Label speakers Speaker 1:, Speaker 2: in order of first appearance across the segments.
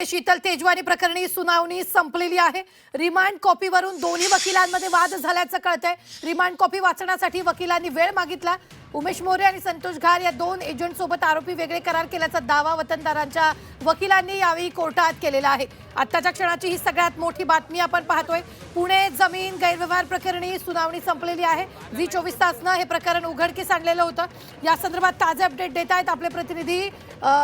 Speaker 1: शीतल तेजवानी प्रकरणी सुनावणी संपलेली आहे। रिमांड कॉपीवरून दोन्ही वकिलांमध्ये वाद झाल्याचं कळतंय। रिमांड कॉपी वाचण्यासाठी वकिलांनी वेळ मागितला। उमेश मोरे आणि संतोष घार या दोन एजंट सोबत आरोपी वेगळे करार केल्याचा दावा वतनदारांच्या वकिलांनी यावेळी कोर्टात केलेला आहे। आत्ताच्या क्षणाची ही सगळ्यात मोठी बातमी आपण पाहतोय। पुणे जमीन गैरव्यवहार प्रकरणी सुनावणी संपलेली आहे। जी 24 तासनं हे प्रकरण उघडकीस आणलेलं होतं। या संदर्भात ताजे अपडेट देत आहेत आपले प्रतिनिधी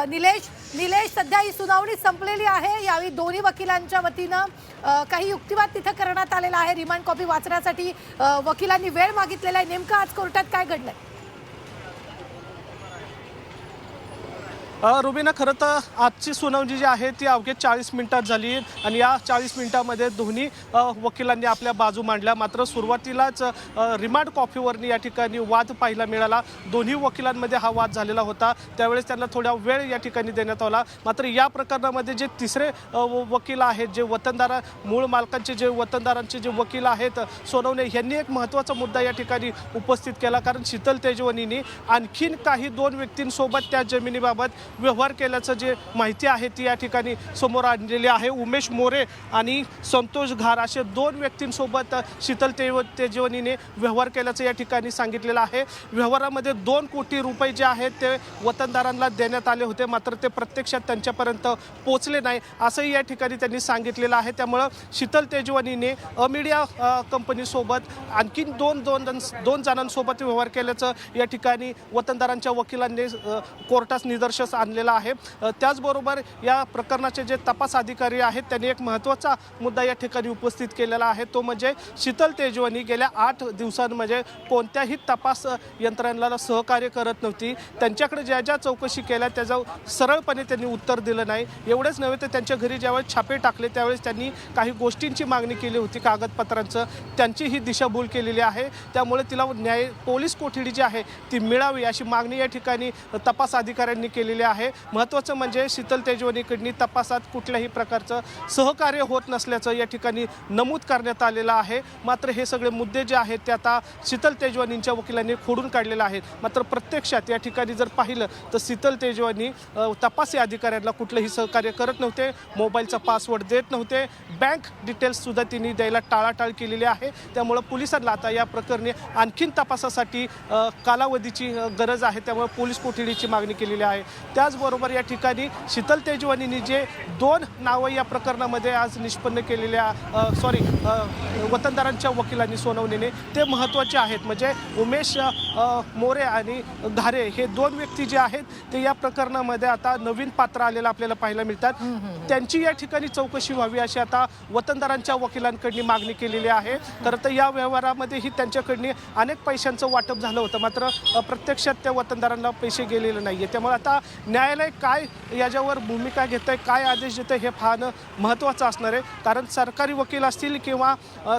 Speaker 1: निलेश। सध्या ही सुनावणी संपलेली आहे। यावेळी दोन्ही वकिलांच्या वतीनं काही युक्तिवाद तिथे करण्यात आलेला आहे। रिमांड कॉपी वाचण्यासाठी वकिलांनी वेळ मागितलेला आहे। नेमकं आज कोर्टात काय घडलंय?
Speaker 2: रुबीना, खरं तर आजची सुनावणी जी आहे ती अवघ्या 40 मिनिटात झाली आणि या 40 मिनिटांमध्ये दोन्ही वकिलांनी आपल्या बाजू मांडल्या। मात्र सुरुवातीलाच रिमांड कॉपीवरनी या ठिकाणी वाद पाहायला मिळाला। दोन्ही वकिलांमध्ये हा वाद झालेला होता। त्यावेळेस त्यांना थोडा वेळ या ठिकाणी देण्यात आला। मात्र या प्रकरणामध्ये जे तिसरे वकील आहेत, जे मूळ मालकांचे जे वतनदारांचे जे वकील आहेत सोनवणे, यांनी एक महत्त्वाचा मुद्दा या ठिकाणी उपस्थित केला। कारण शीतल तेजवानींनी आणखीन काही दोन व्यक्तींसोबत त्या जमिनीबाबत व्यवहार केल्याचं जे माहिती आहे ती या ठिकाणी समोर आणलेली आहे। उमेश मोरे आणि संतोष घार असे दोन व्यक्तींसोबत शीतल तेजवानीने व्यवहार केल्याचं या ठिकाणी सांगितलेलं आहे। व्यवहारामध्ये 2 कोटी रुपये जे आहेत ते वतनदारांना देण्यात आले होते, मात्र ते प्रत्यक्षात त्यांच्यापर्यंत पोहोचले नाही असंही या ठिकाणी त्यांनी सांगितलेलं आहे। त्यामुळं शीतल तेजवानीने अमीडिया कंपनीसोबत आणखीन दोन जणांसोबत व्यवहार केल्याचं या ठिकाणी वतनदारांच्या वकिलांनी कोर्टास निदर्शनास आणलेला आहे। त्याचबरोबर या प्रकरणाचे जे तपास अधिकारी आहेत त्यांनी एक महत्त्वाचा मुद्दा या ठिकाणी उपस्थित केलेला आहे। तो म्हणजे शीतल तेजवानी गेल्या 8 दिवसांमध्ये कोणत्याही तपास यंत्रणेला सहकार्य करत नव्हती। त्यांच्याकडे ज्या ज्या चौकशी केल्या त्याचं सरळपणे त्यांनी उत्तर दिलं नाही। एवढेच नव्हे तर त्यांच्या घरी ज्यावेळेस छापे टाकले त्यावेळेस त्यांनी काही गोष्टींची मागणी केली होती, कागदपत्रांचं, त्यांची ही दिशाभूल केलेली आहे। त्यामुळे तिला पोलीस कोठडी जी आहे ती मिळावी अशी मागणी या ठिकाणी तपास अधिकाऱ्यांनी केलेली आहे। महत्त्वाचं म्हणजे शीतल तेजवानीकडनी तपासात कुठल्याही प्रकारचं सहकार्य होत नसल्याचं या ठिकाणी नमूद करण्यात आलेलं आहे। मात्र हे सगळे मुद्दे जे आहेत ते आता शीतल तेजवानींच्या वकिलांनी खोडून काढलेले आहेत। मात्र प्रत्यक्षात या ठिकाणी जर पाहिलं तर शीतल तेजवानी तपासी अधिकाऱ्यांना कुठलंही सहकार्य करत नव्हते, मोबाईलचा पासवर्ड देत नव्हते, बँक डिटेल्ससुद्धा तिने द्यायला टाळाटाळ केलेली आहे। त्यामुळं पोलिसांना आता या प्रकरणी आणखीन तपासासाठी कालावधीची गरज आहे। त्यामुळे पोलीस कोठडीची मागणी केलेली आहे। त्याचबरोबर या ठिकाणी शीतल तेजवानींनी जे 2 नावं या प्रकरणामध्ये आज निष्पन्न केलेल्या वतनदारांच्या वकिलांनी सोनवणेने ते महत्त्वाचे आहेत। म्हणजे उमेश मोरे आणि घारे हे 2 व्यक्ती जे आहेत ते या प्रकरणामध्ये आता नवीन पात्र आलेलं आपल्याला पाहायला मिळतात। त्यांची या ठिकाणी चौकशी व्हावी अशी आता वतनदारांच्या वकिलांकडनी मागणी केलेली आहे। खरं तर या व्यवहारामध्येही त्यांच्याकडनी अनेक पैशांचं वाटप झालं होतं, मात्र प्रत्यक्षात त्या वतनदारांना पैसे गेलेले नाही आहे। त्यामुळे आता न्यायालय काय याच्यावर भूमिका घेत आहे, काय आदेश देतं हे पाहणं महत्त्वाचं असणार आहे। कारण सरकारी वकील असतील किंवा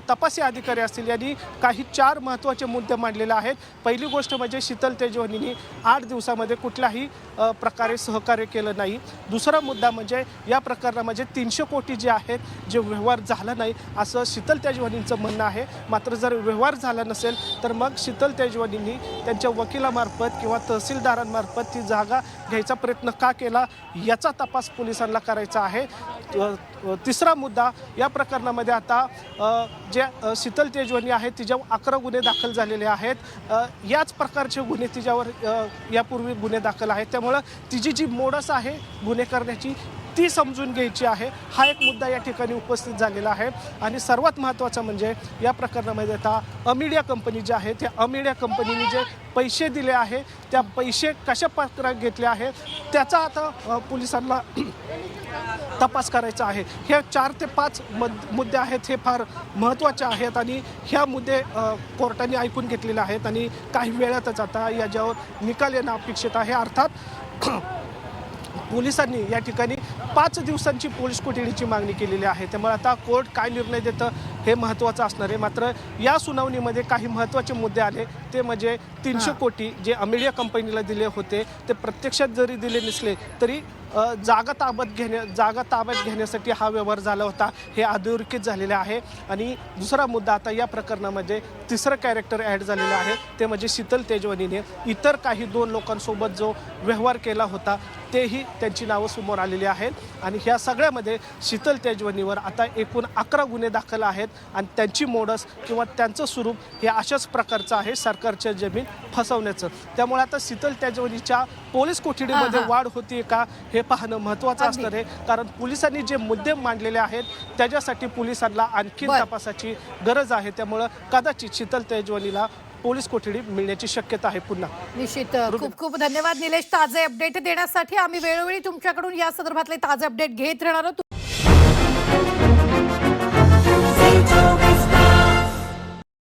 Speaker 2: तपासी अधिकारी असतील यांनी काही 4 महत्त्वाचे मुद्दे मांडलेले आहेत। पहिली गोष्ट म्हणजे शीतल तेजवानींनी 8 दिवसामध्ये कुठल्याही प्रकारे सहकार्य केलं नाही। दुसरा मुद्दा म्हणजे या प्रकरणामध्ये 300 कोटी जे आहेत जे व्यवहार झाला नाही असं शीतल तेजवानींचं म्हणणं आहे। मात्र जर व्यवहार झाला नसेल तर मग शीतल तेजवानींनी त्यांच्या वकिलामार्फत किंवा तहसीलदारांमार्फत ती जागा घ्यायचा प्रयत्न का केला याचा तपास पोलिसांना करायचा आहे। तिसरा मुद्दा या प्रकरणामध्ये आता जे शीतल तेजवानी आहे तिच्यावर 11 गुन्हे दाखल झालेले आहेत। याच प्रकारचे गुन्हे तिच्यावर यापूर्वी गुन्हे दाखल आहेत। त्यामुळं तिची जी मोडस आहे गुन्हे करण्याची ती समजून घ्यायची आहे। हा एक मुद्दा या ठिकाणी उपस्थित झालेला आहे। आणि सर्वात महत्त्वाचं म्हणजे या प्रकरणामध्ये आता अमीडिया कंपनी जी आहे त्या अमीडिया कंपनीने जे पैसे दिले आहे त्या पैसे कशा प्रकारे घेतले आहे त्याचा आता पोलिसांना तपास करायचा आहे। हे 4 ते 5 मुद्दे आहेत, हे फार महत्त्वाचे आहेत आणि ह्या मुद्दे कोर्टाने ऐकून घेतलेले आहेत आणि काही वेळातच आता याच्यावर निकाल येणं अपेक्षित आहे। अर्थात पोलिसांनी या ठिकाणी 5 दिवसांची पोलीस कोठडीची मागणी केलेली आहे। त्यामुळे आता कोर्ट काय निर्णय देतं हे महत्त्वाचं असणार आहे। मात्र या सुनावणीमध्ये काही महत्त्वाचे मुद्दे आले ते म्हणजे 300 कोटी जे अमीडिया कंपनीला दिले होते ते प्रत्यक्षात जरी दिले नसले तरी जागा ताब्यात घेण्यासाठी हा व्यवहार झाला होता हे अधोरेखित झालेले आहे। आणि दुसरा मुद्दा आता या प्रकरणामध्ये तिसरं कॅरेक्टर ॲड झालेलं आहे ते म्हणजे शीतल तेजवानीने इतर काही 2 लोकांसोबत जो व्यवहार केला होता तेही त्यांची नावं समोर आलेली आहेत आणि ह्या सगळ्यामध्ये शीतल तेजवणीवर आता एकूण 11 गुन्हे दाखल आहेत आणि त्यांची मोडस किंवा त्यांचं स्वरूप हे अशाच प्रकारचं आहे, सरकारच्या जमीन फसवण्याचं. त्यामुळे आता शीतल तेजवणीच्या पोलीस कोठडीमध्ये वाढ होती का हे पाहणं महत्त्वाचं असणार आहे, कारण पोलिसांनी जे मुद्दे मांडलेले आहेत त्याच्यासाठी पोलिसांना आणखी तपासाची गरज आहे. त्यामुळं कदाचित शीतल तेजवणीला पोलीस कोठडी मिळण्याची शक्यता आहे. पुन्हा
Speaker 1: निश्चित खूप खूप धन्यवाद निलेश ताजे अपडेट देण्यासाठी. आम्ही वेळोवेळी तुमच्याकडून या संदर्भातले ताजे अपडेट घेत राहणार आहोत.